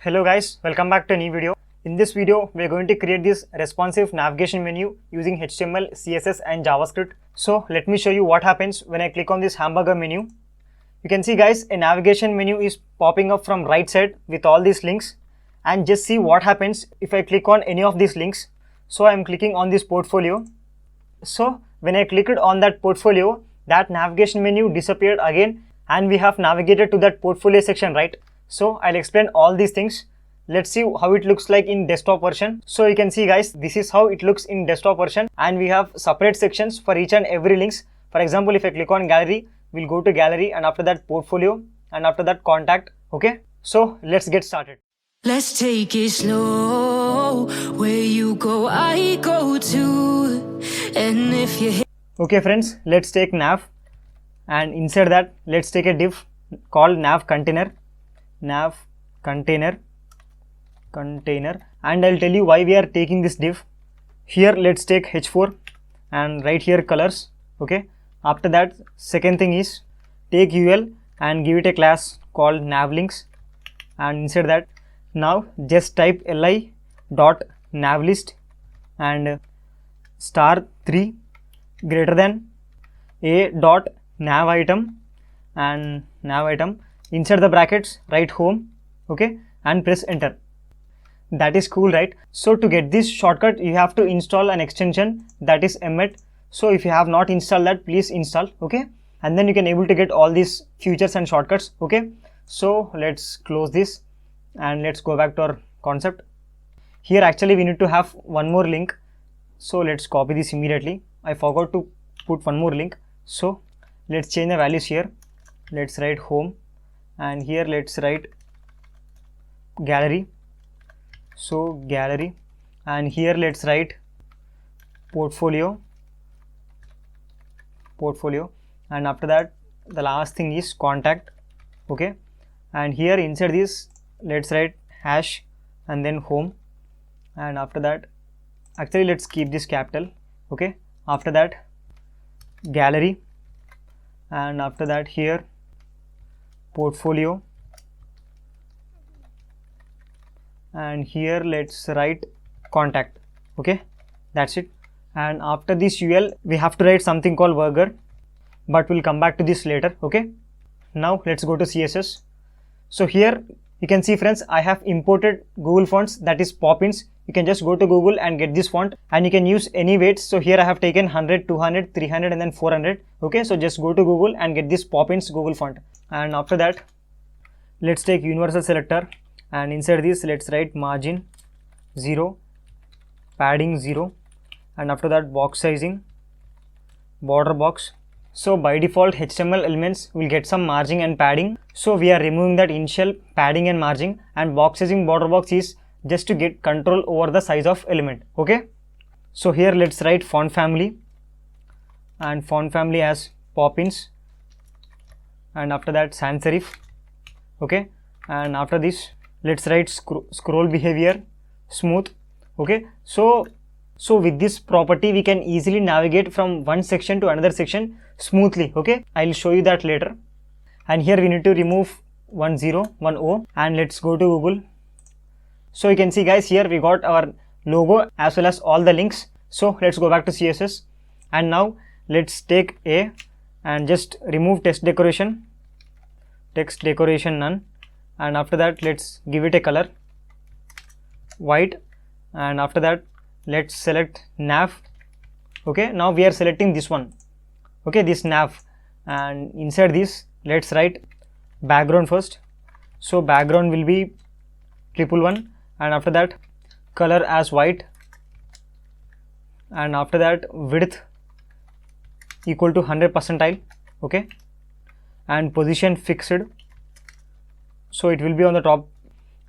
Hello guys, welcome back to a new video. In this video, we are going to create this responsive navigation menu using HTML, CSS and JavaScript. So let me show you what happens when I click on this hamburger menu. You can see guys, a navigation menu is popping up from right side with all these links, and just see what happens if I click on any of these links. So I am clicking on this portfolio. So when I clicked on that portfolio, that navigation menu disappeared again and we have navigated to that portfolio section, right? So I'll explain all these things. Let's see how it looks like in desktop version. So you can see guys, this is how it looks in desktop version, and we have separate sections for each and every links. For example, if I click on gallery, we'll go to gallery, and after that portfolio, and after that contact. Okay, so let's get started. Let's take it slow. Where you go, I go too. And if you hit. Okay friends, let's take nav, and inside that let's take a div called nav container, and I'll tell you why we are taking this div. Here let's take h4 and write here colors. Okay, after that second thing is take ul and give it a class called navlinks, and inside that now just type li dot navlist and *3 greater than a dot nav item, and nav item inside the brackets write home. Okay, and press enter. That is cool, right? So to get this shortcut you have to install an extension, that is Emmet. So if you have not installed that, please install. Okay, and then you can able to get all these features and shortcuts. Okay, so let's close this and let's go back to our concept. Here actually we need to have one more link, so let's copy this immediately. I forgot to put one more link, so let's change the values here. Let's write home, and here let's write gallery, so gallery, and here let's write portfolio, and after that the last thing is contact. Okay, and here inside this let's write hash and then home, and after that actually let's keep this capital. Okay, after that gallery, and after that here portfolio, and here let's write contact. Okay, that's it. And after this ul we have to write something called burger, but we'll come back to this later. Okay, now let's go to CSS. So here you can see friends, I have imported Google fonts, that is Poppins. You can just go to Google and get this font, and you can use any weights. So here I have taken 100, 200, 300 and then 400. Okay, so just go to Google and get this Poppins Google font, and after that let's take universal selector, and inside this let's write margin 0, padding 0, and after that box sizing, border box. So by default HTML elements will get some margin and padding, so we are removing that initial padding and margin, and box sizing border box is just to get control over the size of element. Okay, so here let's write font family, and font family as Poppins, and after that sans serif. Okay, and after this let's write scroll behavior smooth. Okay, so with this property we can easily navigate from one section to another section smoothly. Okay, I'll show you that later. And here we need to remove 10, 10, and let's go to Google. So you can see guys, here we got our logo as well as all the links. So let's go back to CSS, and now let's take a and just remove text decoration none, and after that let's give it a color white, and after that let's select nav. Okay, now we are selecting this one. Okay, this nav, and inside this let's write background first. So background will be 111, and after that color as white, and after that width equal to 100 percentile. Okay, and position fixed, so it will be on the top,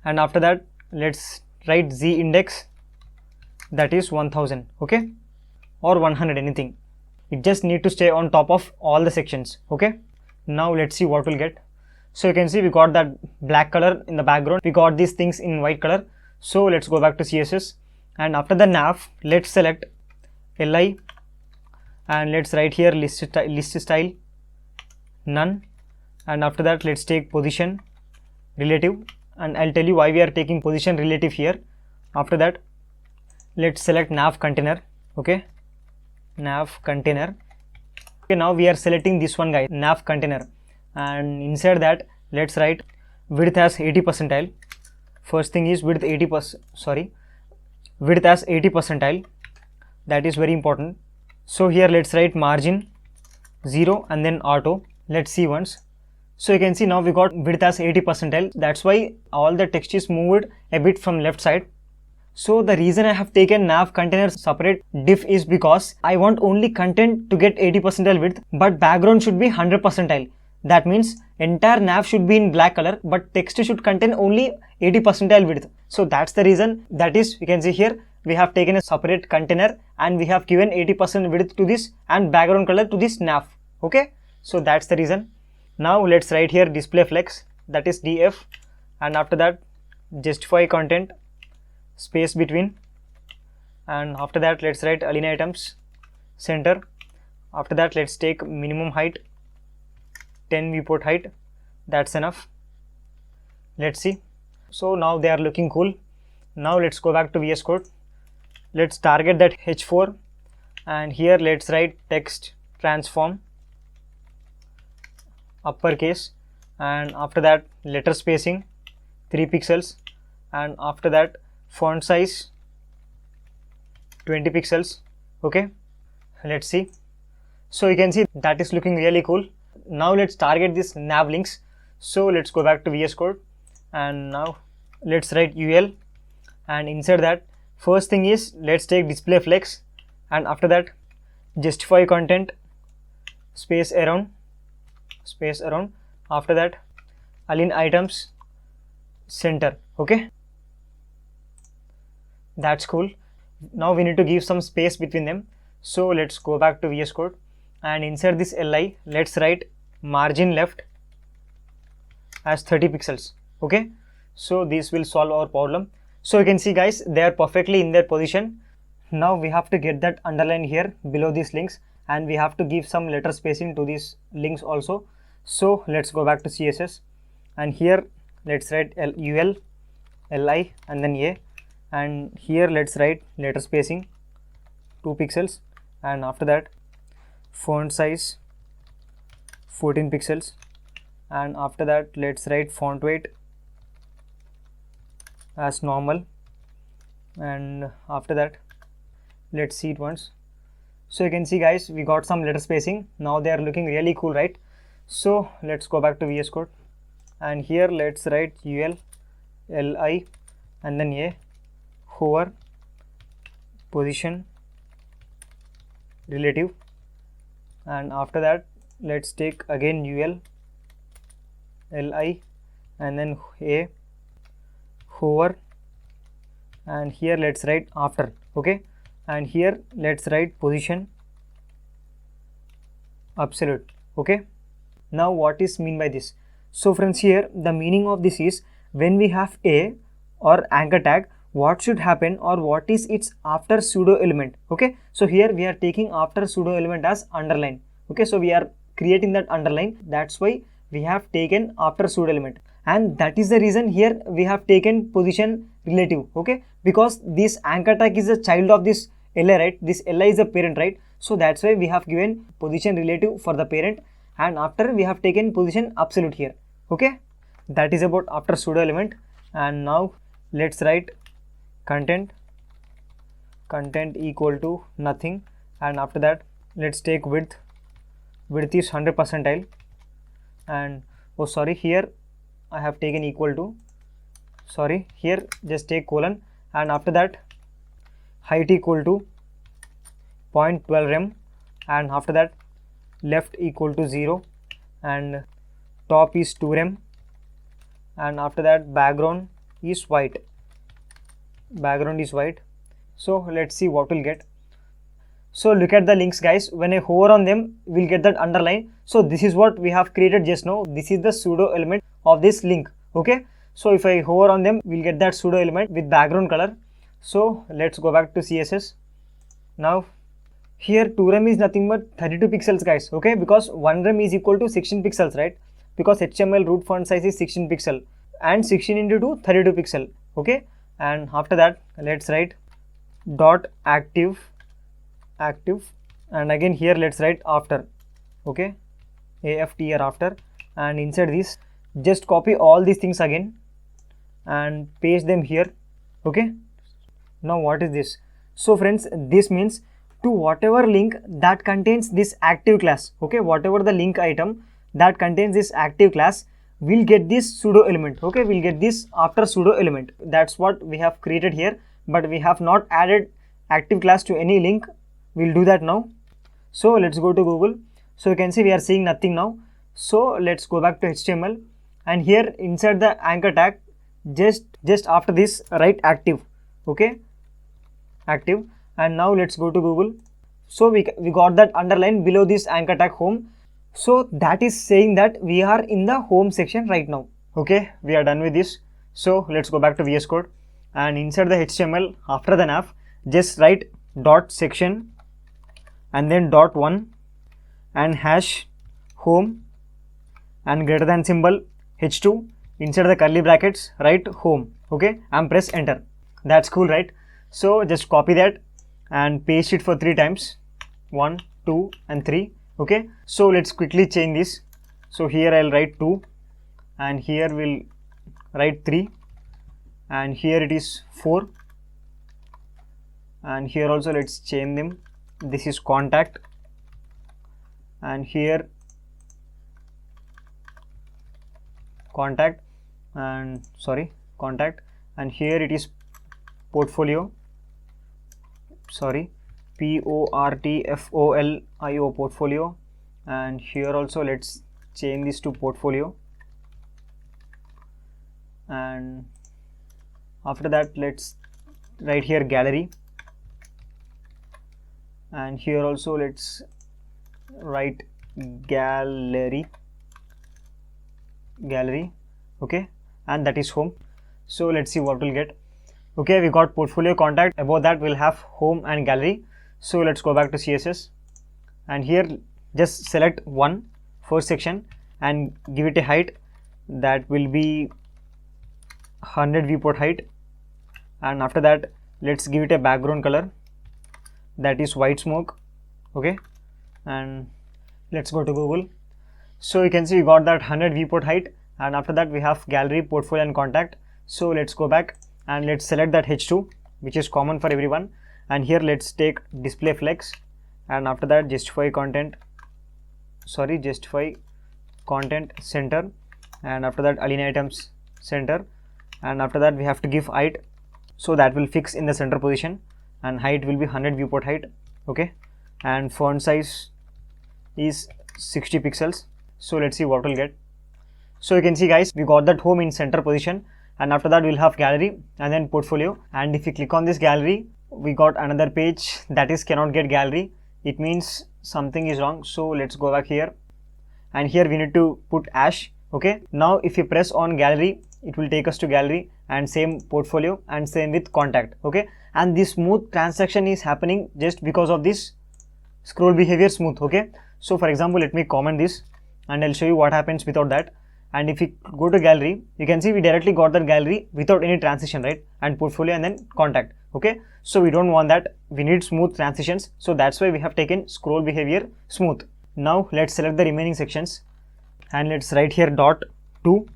and after that let's write z index, that is 1000. Okay, or 100, anything. It just need to stay on top of all the sections. Okay, now let's see what we'll get. So you can see we got that black color in the background, we got these things in white color. So let's go back to CSS, and after the nav let's select li, and let's write here list style none, and after that let's take position relative, and I'll tell you why we are taking position relative here. After that, let's select nav container. Okay, nav container. Okay, now we are selecting this one, guys, nav container, and inside that let's write width as 80 percentile. First thing is width 80%, width as 80 percentile. That is very important. So here let's write margin 0 and then auto. Let's see once. So you can see now we got width as 80 percentile. That's why all the text is moved a bit from left side. So the reason I have taken nav container separate diff is because I want only content to get 80 percentile width, but background should be 100 percentile. That means entire nav should be in black color, but text should contain only 80 percentile width. So that's the reason. That is, you can see here we have taken a separate container and we have given 80% width to this and background color to this nav. Okay, so that's the reason. Now let's write here display flex, that is df, and after that justify content space between, and after that let's write align items center. After that let's take minimum height 10 viewport height. That's enough. Let's see. So now they are looking cool. Now let's go back to VS Code. Let's target that H4 and here let's write text transform uppercase, and after that letter spacing 3 pixels, and after that font size 20 pixels. Okay, let's see. So you can see that is looking really cool. Now let's target this nav links. So let's go back to VS Code and now let's write UL, and inside that first thing is let's take display flex, and after that justify content space around. After that align items center. Okay, that's cool. Now we need to give some space between them. So let's go back to VS Code and inside this li let's write margin left as 30 pixels. Okay, so this will solve our problem. So you can see, guys, they are perfectly in their position. Now we have to get that underline here below these links, and we have to give some letter spacing to these links also. So let's go back to CSS and here let's write ul li and then a, and here let's write letter spacing 2 pixels, and after that font size 14 pixels, and after that let's write font weight as normal, and after that let's see it once. So you can see, guys, we got some letter spacing. Now they are looking really cool, right? So let's go back to VS Code and here let's write ul li and then a hover position relative, and after that let's take again ul li and then a hover, and here let's write after. Okay, and here let's write position absolute. Okay, now what is mean by this? So friends, here the meaning of this is when we have a or anchor tag, what should happen or what is its after pseudo element. Okay, so here we are taking after pseudo element as underline. Okay, so we are creating that underline. That's why we have taken after pseudo element, and that is the reason here we have taken position relative. Okay, because this anchor tag is a child of this li, right? This li is a parent, right? So that's why we have given position relative for the parent, and after we have taken position absolute here. Okay, that is about after pseudo element. And now let's write content equal to nothing, and after that let's take width is 100 percentile, and oh sorry, here I have taken equal to, sorry, here just take colon, and after that height equal to 0.12 rem, and after that left equal to 0, and top is 2 rem, and after that background is white. So let's see what we'll get. So look at the links, guys. When I hover on them, we'll get that underline. So this is what we have created just now. This is the pseudo element of this link. Okay, so if I hover on them, we'll get that pseudo element with background color. So let's go back to CSS. Now here 2 rem is nothing but 32 pixels, guys. Okay, because 1 rem is equal to 16 pixels, right? Because HTML root font size is 16 pixel. and 16 into 2 32 pixel. Okay, and after that let's write dot active and again here let's write after. Okay, after after, and inside this just copy all these things again and paste them here. Okay, now what is this? So friends, this means to whatever link that contains this active class, okay, whatever the link item that contains this active class, we'll get this pseudo element. Okay, we'll get this after pseudo element. That's what we have created here, but we have not added active class to any link. We'll do that now. So let's go to Google. So you can see we are seeing nothing now. So let's go back to HTML, and here inside the anchor tag, just after this write active. Okay, active, and now let's go to Google. So we got that underline below this anchor tag home. So that is saying that we are in the home section right now. Okay, we are done with this. So let's go back to VS Code, and inside the HTML after the nav just write dot section and then dot 1 and hash home and greater than symbol h2, inside the curly brackets write home. Okay, and press enter. That's cool, right? So just copy that and paste it for 3 times, 1 2 and 3. Okay, so let's quickly change this. So here I'll write 2 and here we'll write 3 and here it is 4 and here also let's change them. This is contact and here contact and contact, and here it is portfolio, portfolio, portfolio, and here also let's change this to portfolio, and after that let's write here gallery, and here also let's write gallery. Okay, and that is home. So let's see what we'll get. Okay, we got portfolio, contact. Above that we'll have home and gallery. So let's go back to CSS, and here just select one first section and give it a height that will be 100 viewport height, and after that let's give it a background color that is white smoke. Okay, and let's go to Google. So you can see we got that 100 viewport height, and after that we have gallery, portfolio and contact. So let's go back and let's select that H2 which is common for everyone, and here let's take display flex, and after that justify content center, and after that align items center, and after that we have to give height, so that will fix in the center position, and height will be 100 viewport height. Okay, and font size is 60 pixels. So let's see what we'll get. So you can see guys, we got that home in center position, and after that we'll have gallery and then portfolio, and if you click on this gallery we got another page that is cannot get gallery. It means something is wrong. So let's go back here, and here we need to put ash. Okay, now if you press on gallery it will take us to gallery, and same portfolio and same with contact. Okay, and this smooth transaction is happening just because of this scroll behavior smooth. Okay, so for example let me comment this and I'll show you what happens without that. And if you go to gallery, you can see we directly got that gallery without any transition, right? And portfolio and then contact. Okay, so we don't want that, we need smooth transitions, so that's why we have taken scroll behavior smooth. Now let's select the remaining sections, and let's write here dot 2,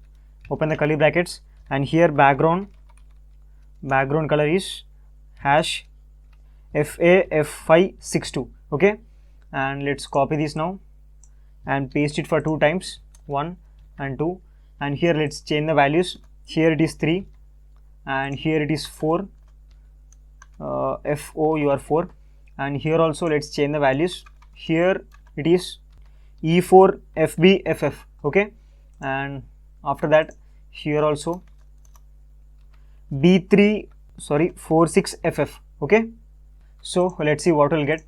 open the curly brackets, and here background color is hash FA562. Okay, and let's copy this now and paste it for 2 times, 1 and 2, and here let's change the values. Here it is 3 and here it is 4, FO4, and here also let's change the values. Here it is E4 FBFF. Okay, and after that here also B3 46FF. Okay, so let's see what we'll get.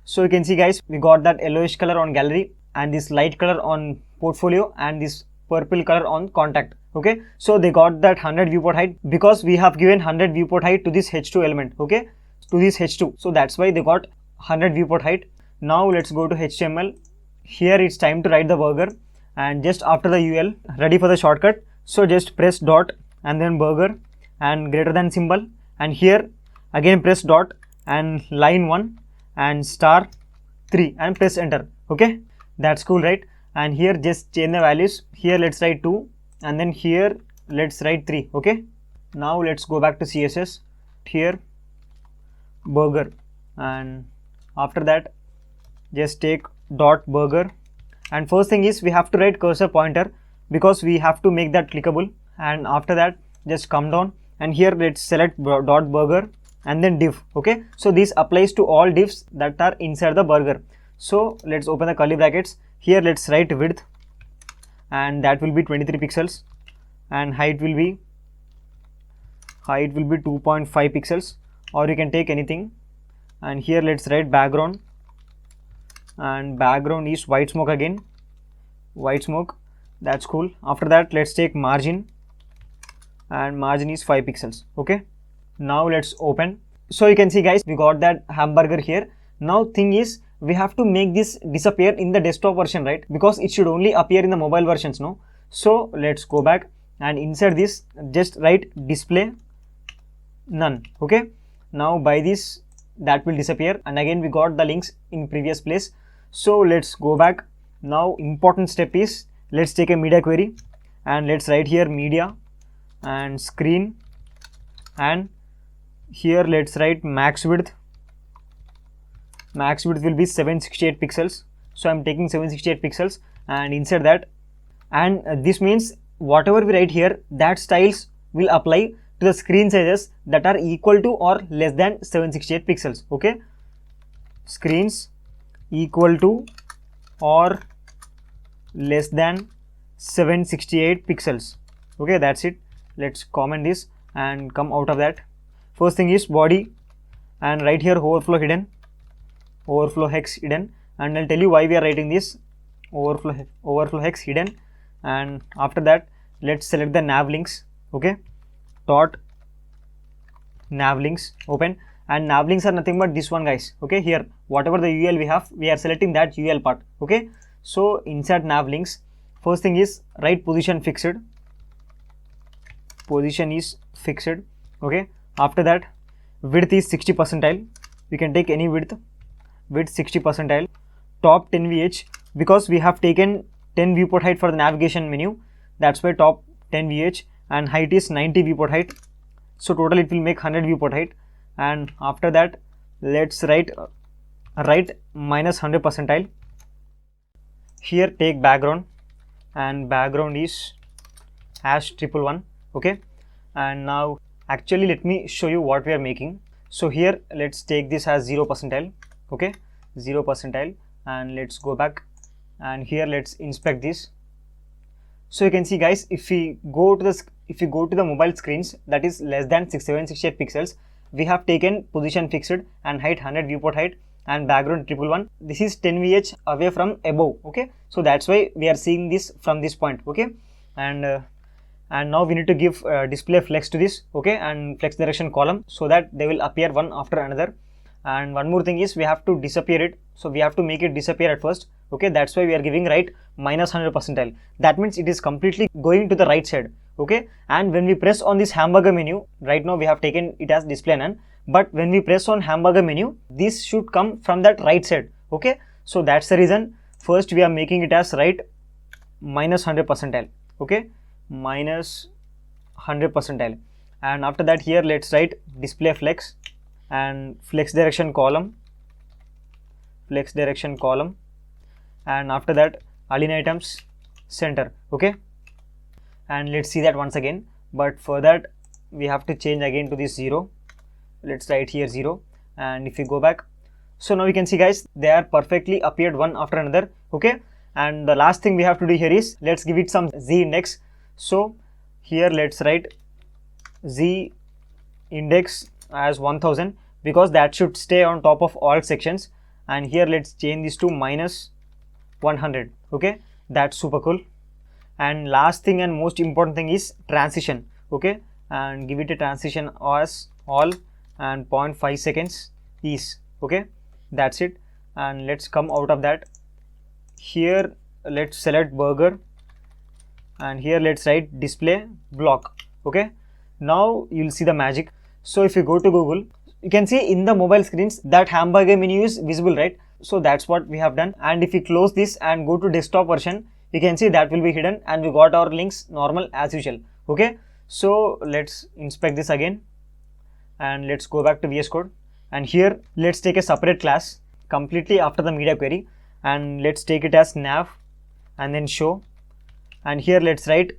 So you can see guys, we got that yellowish color on gallery and this light color on portfolio and this purple color on contact. Okay, so they got that 100 viewport height because we have given 100 viewport height to this H2 element. Okay, to this H2, so that's why they got 100 viewport height. Now let's go to HTML. Here it's time to write the burger, and just after the UL ready for the shortcut. So just press dot and then burger and greater than symbol, and here again press dot and line 1 and star 3 and press enter. Okay, that's cool, right? And here just change the values. Here let's write 2 and then here let's write 3. Okay, now let's go back to CSS. Here burger, and after that just take dot burger, and first thing is we have to write cursor pointer because we have to make that clickable, and after that just come down and here let's select dot burger and then div. Okay, so this applies to all divs that are inside the burger. So let's open the curly brackets. Here let's write width, and that will be 23 pixels, and height will be 2.5 pixels, or you can take anything. And here let's write background, and background is white smoke again, white smoke. That's cool. After that let's take margin, and margin is 5 pixels. Okay, now let's open. So you can see guys, we got that hamburger here. Now thing is we have to make this disappear in the desktop version, right? Because it should only appear in the mobile versions, no? So let's go back and insert this, just write display none. Okay, now by this that will disappear, and again we got the links in previous place. So let's go back. Now important step is let's take a media query and let's write here media and screen, and here let's write max width. Max width will be 768 pixels, so I'm taking 768 pixels and insert that, and this means whatever we write here, that styles will apply to the screen sizes that are equal to or less than 768 pixels. Okay, screens equal to or less than 768 pixels. Okay, that's it. Let's comment this and come out of that. First thing is body, and right here overflow hidden, overflow hex hidden, and I'll tell you why we are writing this overflow hex hidden. And after that let's select the nav links. Okay, dot nav links open, and nav links are nothing but this one, guys. Okay, here whatever the UL we have, we are selecting that UL part. Okay, so insert nav links. First thing is write position fixed, position is fixed. Okay, after that width is 60 percentile, we can take any width 60 percentile. Top 10 VH, because we have taken 10 viewport height for the navigation menu, that's why top 10 VH, and height is 90 viewport height, so total it will make 100 viewport height. And after that let's write minus 100 percentile. Here take background, and background is #111. Okay, and now actually let me show you what we are making. So here let's take this as 0 percentile. Okay, 0 percentile, and let's go back and here let's inspect this. So you can see guys, if we go to the mobile screens that is less than 768 pixels, we have taken position fixed and height 100 viewport height and background 111. This is 10 VH away from above. Okay, so that's why we are seeing this from this point. Okay, and now we need to give display flex to this. Okay, and flex direction column, so that they will appear one after another. And one more thing is we have to disappear it, so we have to make it disappear at first. Okay, that's why we are giving right minus 100 percentile. That means it is completely going to the right side. Okay, and when we press on this hamburger menu, right now we have taken it as display none, but when we press on hamburger menu, this should come from that right side. Okay, so that's the reason first we are making it as right minus 100 percentile. Okay, minus 100 percentile, and after that here let's write display flex and flex direction column, and after that align items center. Okay, and let's see that once again, but for that we have to change again to this 0. Let's write here 0, and if we go back, so now you can see guys, they are perfectly appeared one after another. Okay, and the last thing we have to do here is let's give it some z index. So here let's write z index as 1000, because that should stay on top of all sections, and here let's change this to minus 100. Okay, that's super cool. And last thing and most important thing is transition. Okay, and give it a transition as all and 0.5 seconds is. Okay, that's it, and let's come out of that. Here let's select burger and here let's write display block. Okay, now you'll see the magic. So if you go to Google, you can see in the mobile screens that hamburger menu is visible, right? So that's what we have done. And if we close this and go to desktop version, you can see that will be hidden and we got our links normal as usual. Okay, so let's inspect this again and let's go back to VS Code, and here let's take a separate class completely after the media query, and let's take it as nav and then show, and here let's write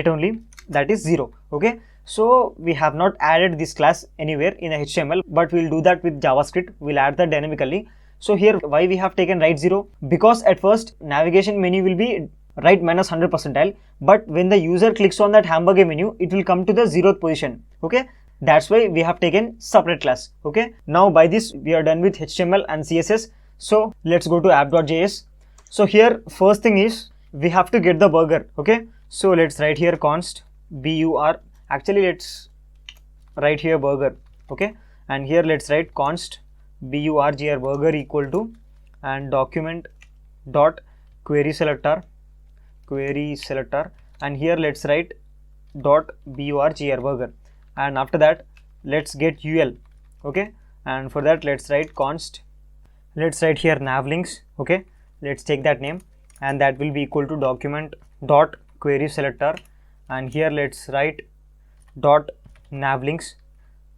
only, that is 0. Okay, so we have not added this class anywhere in the HTML, but we'll do that with JavaScript. We'll add that dynamically. So here why we have taken right 0, because at first navigation menu will be right minus 100 percentile, but when the user clicks on that hamburger menu, it will come to the 0th position. Okay, that's why we have taken separate class. Okay, now by this we are done with HTML and CSS. So let's go to app.js. So here first thing is we have to get the burger. Okay, so let's write here const bur, actually let's write here burger. Okay, and here let's write const burger burger equal to, and document dot query selector, and here let's write dot burger burger, and after that let's get ul. Okay, and for that let's write const, let's write here navlinks. Okay, let's take that name, and that will be equal to document dot query selector, and here let's write dot navlinks,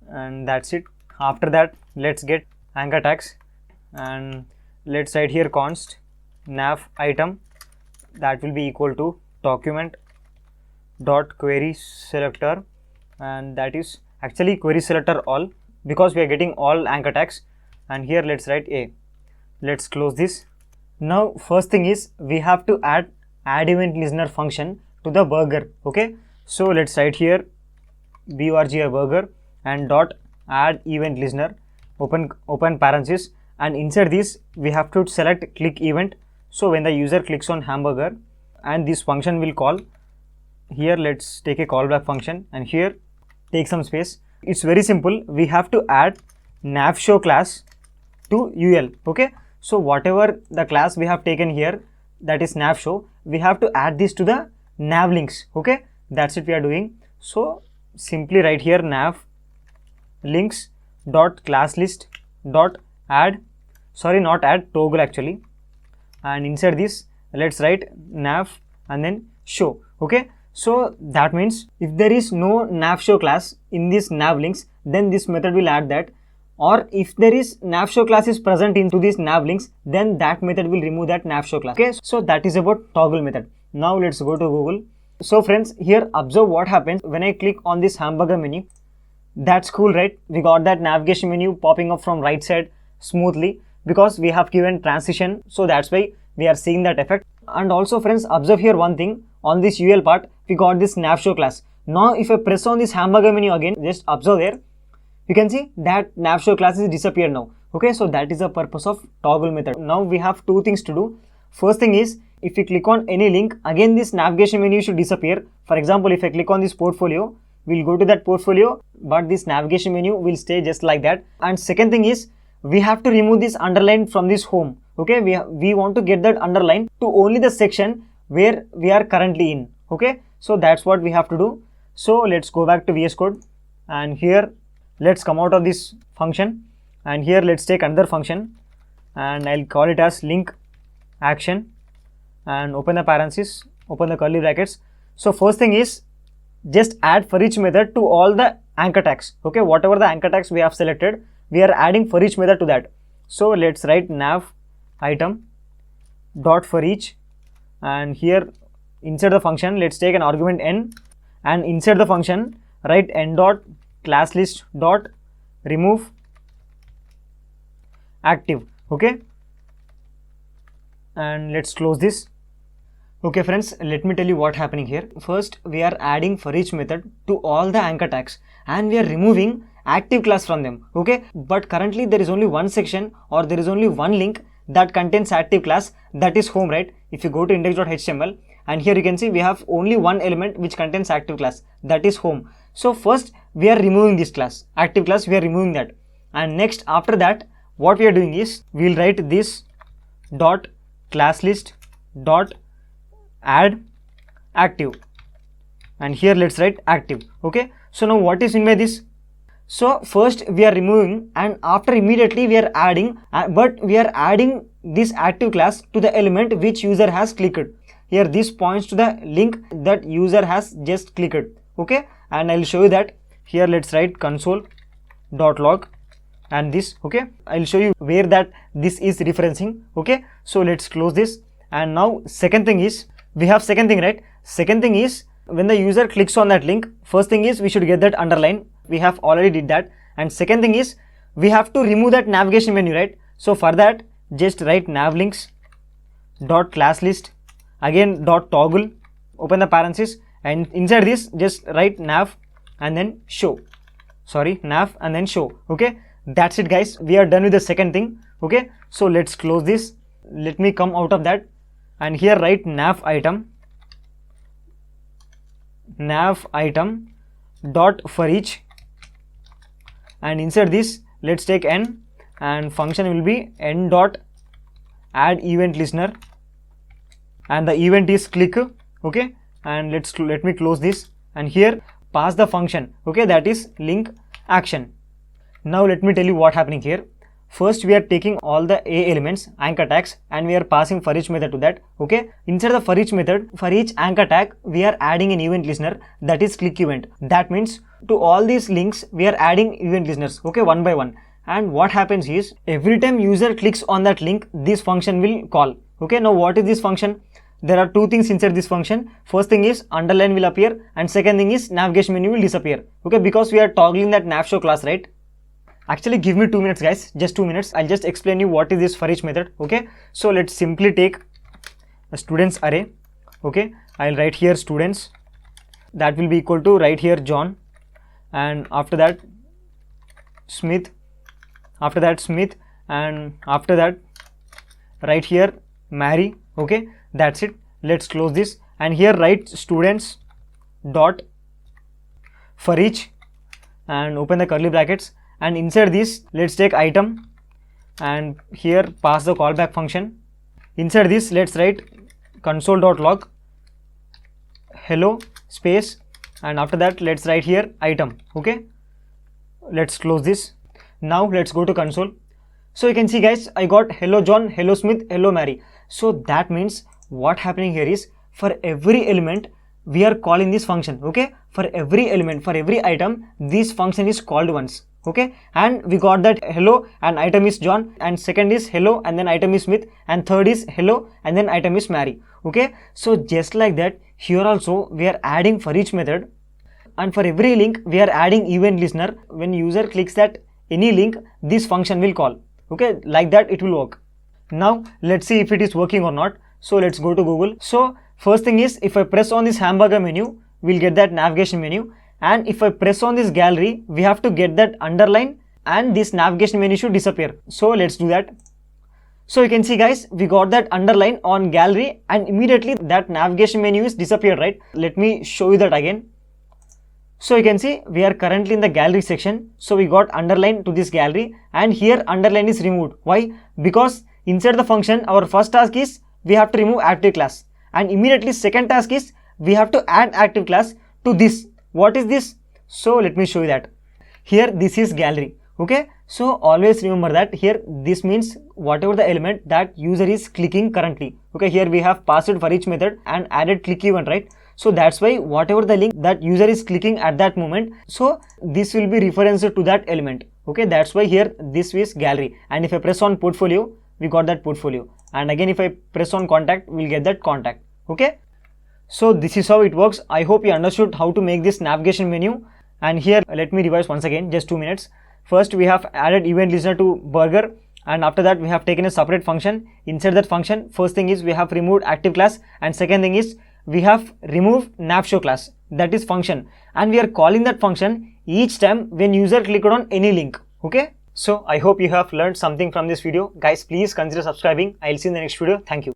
and that's it. After that let's get anchor tags, and let's write here const nav item, that will be equal to document dot query selector, and that is actually query selector all, because we are getting all anchor tags, and here let's write a. Let's close this. Now first thing is we have to add event listener function to the burger. Okay, so let's write here burger burger and dot add event listener, open parenthesis, and inside this we have to select click event. So when the user clicks on hamburger, and this function will call, here let's take a callback function, and here take some space. It's very simple. We have to add navshow class to ul. Okay, so whatever the class we have taken here, that is navshow, we have to add this to the navlinks. Okay, that's it we are doing. So simply write here nav links dot class list dot add, sorry not add, toggle actually, and inside this let's write nav and then show. Okay, so that means if there is no navshow class in this navlinks, then this method will add that, or if there is navshow class is present into this navlinks, then that method will remove that navshow class. Okay, so that is about toggle method. Now let's go to Google. So friends, here observe what happens when I click on this hamburger menu. That's cool, right? We got that navigation menu popping up from right side smoothly, because we have given transition, so that's why we are seeing that effect. And also friends, observe here one thing, on this ul part we got this navshow class. Now if I press on this hamburger menu again, just observe there, you can see that navshow class is disappeared now. Okay, so that is the purpose of toggle method. Now we have two things to do. First thing is, if you click on any link, again this navigation menu should disappear. For example, if I click on this portfolio, we'll go to that portfolio, but this navigation menu will stay just like that. And second thing is, we have to remove this underline from this home. Okay, we want to get that underline to only the section where we are currently in. Okay, so that's what we have to do. So let's go back to VS Code, and here let's come out of this function, and here let's take another function, and I'll call it as link action, and open the parenthesis, open the curly brackets. So first thing is, just add for each method to all the anchor tags. Okay, whatever the anchor tags we have selected, we are adding for each method to that. So let's write nav item dot for each, and here inside the function let's take an argument n, and inside the function write n dot class list dot remove active. Okay, and let's close this. Okay friends, let me tell you what happening here. First, we are adding for each method to all the anchor tags, and we are removing active class from them. Okay, but currently there is only one section, or there is only one link that contains active class, that is home, right? If you go to index.html, and here you can see we have only one element which contains active class, that is home. So first we are removing this class, active class, we are removing that, and next after that what we are doing is, we will write this dot class list dot add, active, and here let's write active. Okay, so now what is in by this? So first we are removing, and after immediately we are adding, but we are adding this active class to the element which user has clicked. Here this points to the link that user has just clicked. Okay, and I'll show you that. Here let's write console.log and this. Okay, I'll show you where that this is referencing. Okay, so let's close this. And now second thing is, we have second thing, right? Second thing is, when the user clicks on that link, first thing is we should get that underline. We have already did that. And second thing is, we have to remove that navigation menu, right? So for that, just write navlinks dot class list, again dot toggle, open the parenthesis, and inside this just write nav and then show. Sorry, nav and then show. Okay, that's it guys, we are done with the second thing. Okay, so let's close this. Let me come out of that, and here write nav item dot for each, and inside this let's take n, and function will be n dot add event listener, and the event is click. Okay, and let me close this, and here pass the function, okay, that is link action. Now let me tell you what happening here. First we are taking all the A elements, anchor tags, and we are passing for each method to that. Okay, inside the for each method, for each anchor tag we are adding an event listener, that is click event. That means to all these links we are adding event listeners, okay, one by one. And what happens is, every time user clicks on that link, this function will call. Okay, now what is this function? There are two things inside this function. First thing is underline will appear, and second thing is navigation menu will disappear. Okay, because we are toggling that nav show class, right? Actually give me 2 minutes guys, just 2 minutes. I'll just explain you what is this for each method. Okay, so let's simply take a students array. Okay, I'll write here students, that will be equal to right here John, and after that Smith, after that Smith, and after that right here Mary. Okay, that's it. Let's close this, and here write students dot for each, and open the curly brackets, and inside this let's take item, and here pass the callback function. Inside this let's write console.log hello space, and after that let's write here item. Okay, let's close this. Now let's go to console. So you can see guys, I got hello John, hello Smith, hello Mary. So that means what happening here is, for every element we are calling this function. Okay, for every element, for every item, this function is called once. Okay, and we got that hello and item is John, and second is hello and then item is Smith, and third is hello and then item is Mary. Okay, so just like that, here also we are adding for each method, and for every link we are adding event listener. When user clicks that any link, this function will call. Okay, like that it will work. Now let's see if it is working or not. So let's go to Google. So first thing is, if I press on this hamburger menu, we'll get that navigation menu, and if I press on this gallery, we have to get that underline, and this navigation menu should disappear. So let's do that. So you can see guys, we got that underline on gallery, and immediately that navigation menu is disappeared, right? Let me show you that again. So you can see we are currently in the gallery section. So we got underline to this gallery, and here underline is removed. Why? Because inside the function, our first task is we have to remove active class, and immediately second task is we have to add active class to this. What is this? So let me show you that. Here this is gallery. Okay, so always remember that here this means whatever the element that user is clicking currently. Okay, here we have passed for each method and added click event, right? So that's why whatever the link that user is clicking at that moment, so this will be referenced to that element. Okay, that's why here this is gallery, and if I press on portfolio, we got that portfolio, and again if I press on contact, we'll get that contact. Okay, so this is how it works. I hope you understood how to make this navigation menu. And here let me revise once again, just 2 minutes. First we have added event listener to burger, and after that we have taken a separate function. Inside that function, first thing is we have removed active class, and second thing is we have removed navshow class, that is function, and we are calling that function each time when user clicked on any link. Okay, so I hope you have learned something from this video. Guys, please consider subscribing. I'll see you in the next video. Thank you.